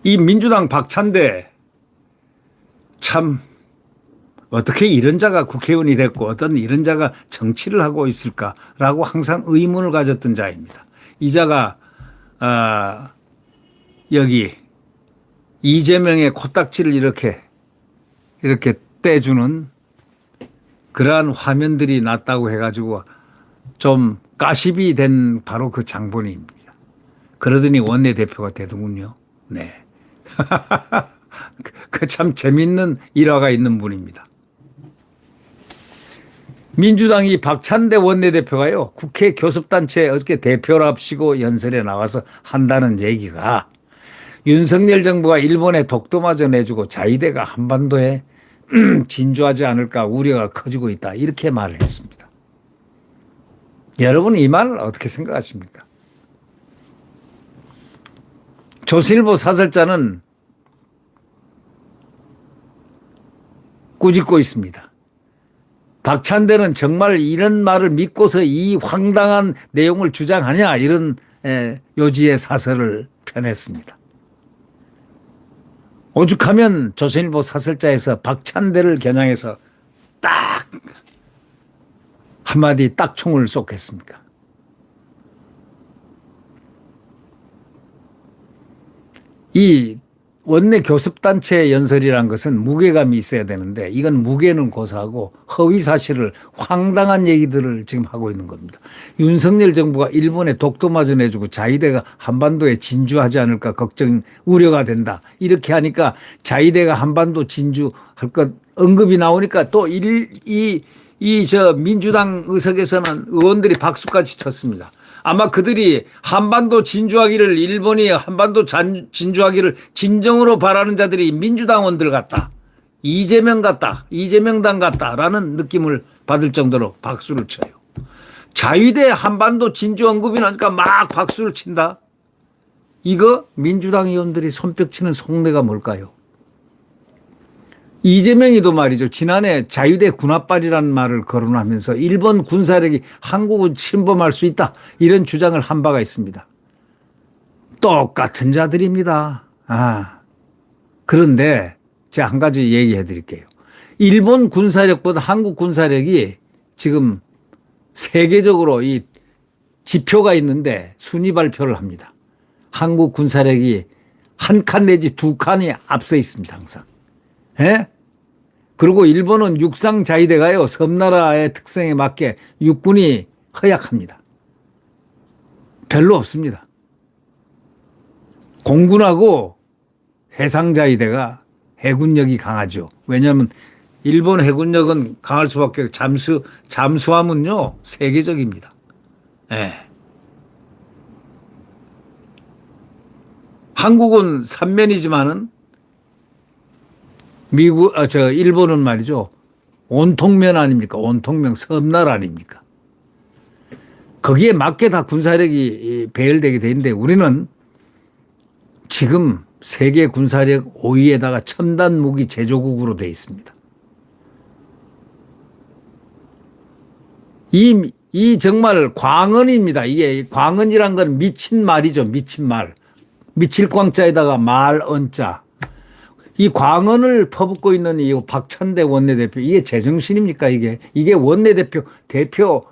이 민주당 박찬대 참 어떻게 이런 자가 국회의원이 됐고 어떤 이런 자가 정치를 하고 있을까라고 항상 의문을 가졌던 자입니다. 이 자가 여기 이재명의 코딱지를 이렇게 떼주는 그러한 화면들이 났다고 해가지고 좀 가십이 된 바로 그 장본인입니다. 그러더니 원내대표가 되더군요. 네. 그 참 재밌는 일화가 있는 분입니다. 민주당이 박찬대 원내대표가요, 국회 교섭단체 어저께 대표랍시고 연설에 나와서 한다는 얘기가 윤석열 정부가 일본에 독도마저 내주고 자위대가 한반도에 진주하지 않을까 우려가 커지고 있다. 이렇게 말을 했습니다. 여러분 이 말을 어떻게 생각하십니까? 조선일보 사설자는 꾸짖고 있습니다. 박찬대는 정말 이런 말을 믿고서 이 황당한 내용을 주장하냐 이런 요지의 사설을 펴냈습니다. 오죽하면 조선일보 사설자에서 박찬대를 겨냥해서 딱 한마디 딱총을 쏘겠습니까? 이 원내 교섭단체 연설이란 것은 무게감이 있어야 되는데 이건 무게는 고사하고 허위사실을 황당한 얘기들을 지금 하고 있는 겁니다. 윤석열 정부가 일본에 독도마저 내주고 자위대가 한반도에 진주하지 않을까 걱정 우려가 된다. 이렇게 하니까 자위대가 한반도 진주할 것 언급이 나오니까 또 저 민주당 의석에서는 의원들이 박수까지 쳤습니다. 아마 그들이 한반도 진주하기를 일본이 한반도 진주하기를 진정으로 바라는 자들이 민주당원들 같다. 이재명 같다. 이재명당 같다라는 느낌을 받을 정도로 박수를 쳐요. 자위대 한반도 진주 언급이 나니까 막 박수를 친다. 이거 민주당 의원들이 손뼉치는 속내가 뭘까요? 이재명이도 말이죠. 지난해 자유대 군합발이라는 말을 거론하면서 일본 군사력이 한국을 침범할 수 있다. 이런 주장을 한 바가 있습니다. 똑같은 자들입니다. 그런데 제가 한 가지 얘기해 드릴게요. 일본 군사력보다 한국 군사력이 지금 세계적으로 이 지표가 있는데 순위 발표를 합니다. 한국 군사력이 한 칸 내지 두 칸이 앞서 있습니다. 항상. 예? 그리고 일본은 육상 자위대가요, 섬나라의 특성에 맞게 육군이 허약합니다. 별로 없습니다. 공군하고 해상 자위대가 해군력이 강하죠. 왜냐하면 일본 해군력은 강할 수밖에 잠수함은요, 세계적입니다. 예. 한국은 삼면이지만은 일본은 말이죠. 온통면 아닙니까? 온통면 섬나라 아닙니까? 거기에 맞게 다 군사력이 배열되게 돼 있는데 우리는 지금 세계 군사력 5위에다가 첨단 무기 제조국으로 돼 있습니다. 이 정말 광언입니다. 이게 광언이란 건 미친 말이죠. 미친 말. 미칠 광자에다가 말 언자. 이 광언을 퍼붓고 있는 이 박찬대 원내대표, 이게 제정신입니까? 이게 원내대표, 대표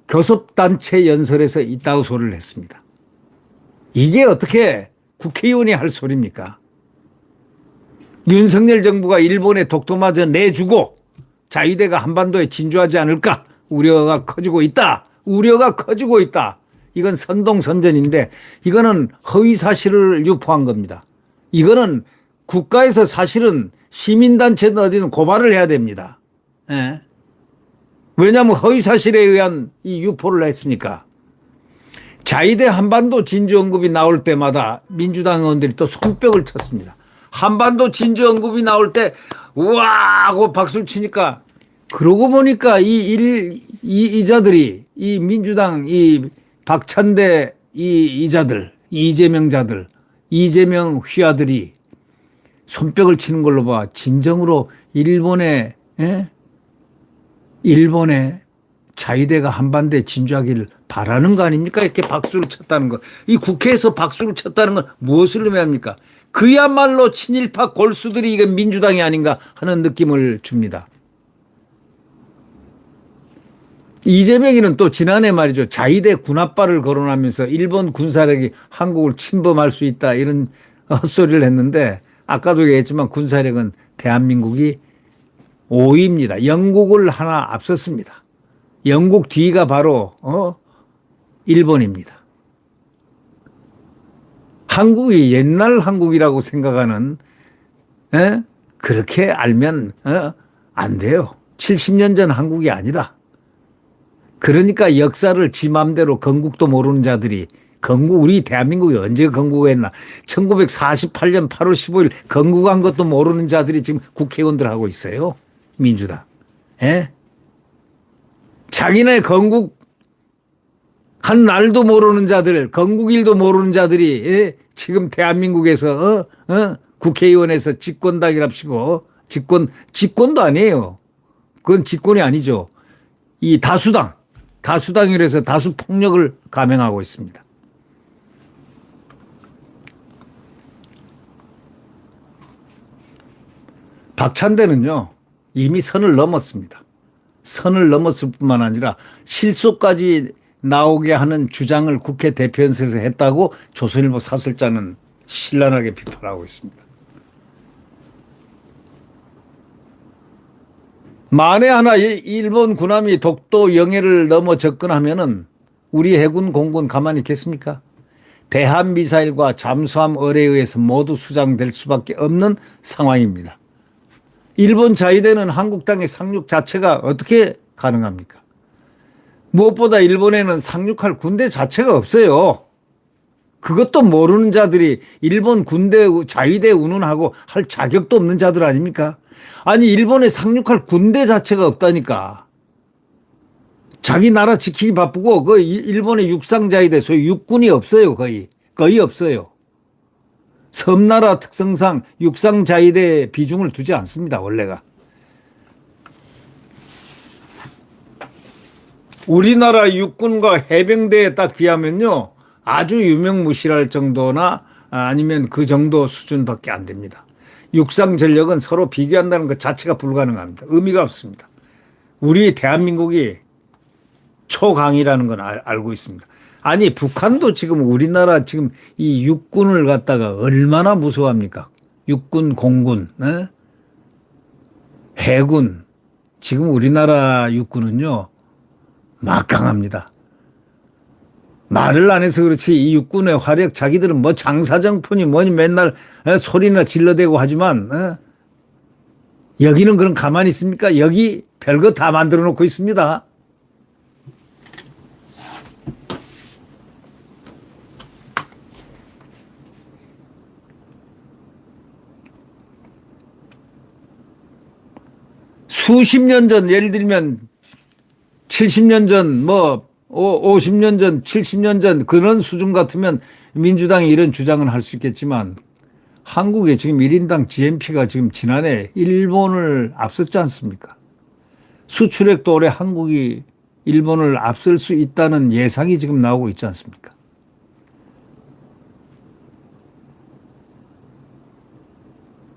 교섭단체 연설에서 있다고 소리를 했습니다. 이게 어떻게 국회의원이 할 소리입니까? 윤석열 정부가 일본에 독도마저 내주고 자위대가 한반도에 진주하지 않을까 우려가 커지고 있다. 우려가 커지고 있다. 이건 선동선전인데 이거는 허위사실을 유포한 겁니다. 이거는 국가에서 사실은 시민단체든 어디든 고발을 해야 됩니다. 예. 왜냐하면 허위사실에 의한 이 유포를 했으니까. 자위대 한반도 진주 언급이 나올 때마다 민주당 의원들이 또 손뼉을 쳤습니다. 한반도 진주 언급이 나올 때 우와 하고 박수를 치니까 그러고 보니까 이 자들이 이 민주당 이 박찬대 이자들 이재명자들 이재명 휘하들이 손뼉을 치는 걸로 봐 진정으로 일본에 일본의 자위대가 한반도에 진주하기를 바라는 거 아닙니까? 이렇게 박수를 쳤다는 것. 이 국회에서 박수를 쳤다는 건 무엇을 의미합니까? 그야말로 친일파 골수들이 이게 민주당이 아닌가 하는 느낌을 줍니다. 이재명이는 또 지난해 말이죠. 자위대 군합발을 거론하면서 일본 군사력이 한국을 침범할 수 있다 이런 헛소리를 했는데 아까도 얘기했지만 군사력은 대한민국이 5위입니다. 영국을 하나 앞섰습니다. 영국 뒤가 바로 일본입니다. 한국이 옛날 한국이라고 생각하는 그렇게 알면 안 돼요. 70년 전 한국이 아니다. 그러니까 역사를 지 맘대로 건국도 모르는 자들이 우리 대한민국이 언제 건국했나 1948년 8월 15일 건국한 것도 모르는 자들이 지금 국회의원들 하고 있어요. 민주당. 자기네 건국한 날도 모르는 자들, 건국일도 모르는 자들이 지금 대한민국에서 국회의원에서 집권당이랍시고 집권도 아니에요. 그건 집권이 아니죠. 이 다수당이라서 다수 폭력을 감행하고 있습니다. 박찬대는요 이미 선을 넘었습니다. 선을 넘었을 뿐만 아니라 실소까지 나오게 하는 주장을 국회 대표연설에서 했다고 조선일보 사설자는 신랄하게 비판하고 있습니다. 만에 하나 일본 군함이 독도 영해를 넘어 접근하면은 우리 해군 공군 가만히 있겠습니까? 대한미사일과 잠수함 어뢰에 의해서 모두 수장될 수밖에 없는 상황입니다. 일본 자위대는 한국 땅의 상륙 자체가 어떻게 가능합니까? 무엇보다 일본에는 상륙할 군대 자체가 없어요. 그것도 모르는 자들이 일본 군대 자위대 운운하고 할 자격도 없는 자들 아닙니까? 아니 일본에 상륙할 군대 자체가 없다니까. 자기 나라 지키기 바쁘고 그 일본의 육상자위대 소위 육군이 없어요. 거의 없어요. 섬나라 특성상 육상자위대에 비중을 두지 않습니다. 원래가. 우리나라 육군과 해병대에 딱 비하면요. 아주 유명무실할 정도나 아니면 그 정도 수준밖에 안 됩니다. 육상 전력은 서로 비교한다는 것 자체가 불가능합니다. 의미가 없습니다. 우리 대한민국이 초강이라는 건 알고 있습니다. 아니 북한도 지금 우리나라 지금 이 육군을 갖다가 얼마나 무서워합니까? 육군, 공군, 해군. 지금 우리나라 육군은요. 막강합니다. 말을 안 해서 그렇지 이 육군의 화력 자기들은 뭐 장사정폰이 뭐니 맨날 소리나 질러대고 하지만 여기는 그럼 가만히 있습니까? 여기 별거 다 만들어 놓고 있습니다. 수십 년 전 예를 들면 70년 전 뭐 50년 전 70년 전 그런 수준 같으면 민주당이 이런 주장은 할 수 있겠지만 한국의 지금 1인당 GNP가 지금 지난해 일본을 앞섰지 않습니까? 수출액도 올해 한국이 일본을 앞설 수 있다는 예상이 지금 나오고 있지 않습니까?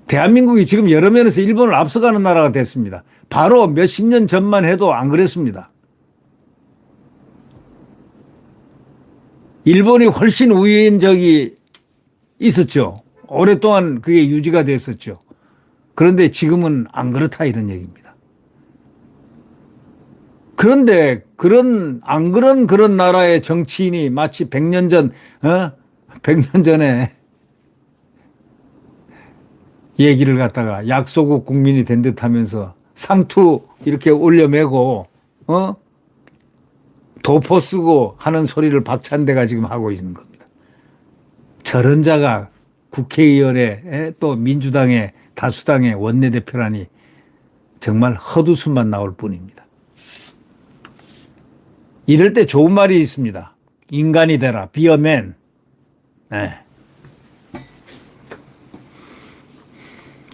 대한민국이 지금 여러 면에서 일본을 앞서가는 나라가 됐습니다. 바로 몇십 년 전만 해도 안 그랬습니다. 일본이 훨씬 우위인 적이 있었죠. 오랫동안 그게 유지가 됐었죠. 그런데 지금은 안 그렇다 이런 얘기입니다. 그런데 그런 나라의 정치인이 마치 100년 전, 100년 전에 얘기를 갖다가 약소국 국민이 된 듯 하면서 상투 이렇게 올려매고, 도포 쓰고 하는 소리를 박찬대가 지금 하고 있는 겁니다. 저런 자가 국회의원에 또 민주당의 다수당의 원내대표라니 정말 헛웃음만 나올 뿐입니다. 이럴 때 좋은 말이 있습니다. 인간이 되라. Be a man.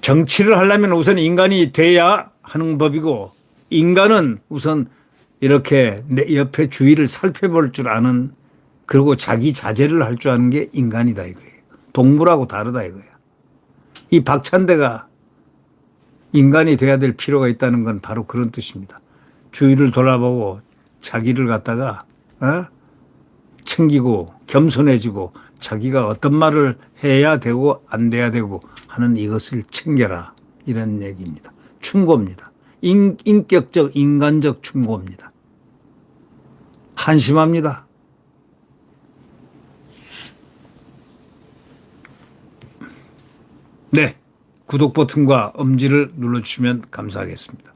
정치를 하려면 우선 인간이 돼야 하는 법이고 인간은 우선 이렇게 내 옆에 주위를 살펴볼 줄 아는, 그리고 자기 자제를 할 줄 아는 게 인간이다 이거예요. 동물하고 다르다 이거예요. 이 박찬대가 인간이 돼야 될 필요가 있다는 건 바로 그런 뜻입니다. 주위를 돌아보고 자기를 갖다가 챙기고 겸손해지고 자기가 어떤 말을 해야 되고 안 돼야 되고 하는 이것을 챙겨라, 이런 얘기입니다. 충고입니다. 인격적 인간적 충고입니다. 한심합니다. 네, 구독 버튼과 엄지를 눌러주시면 감사하겠습니다.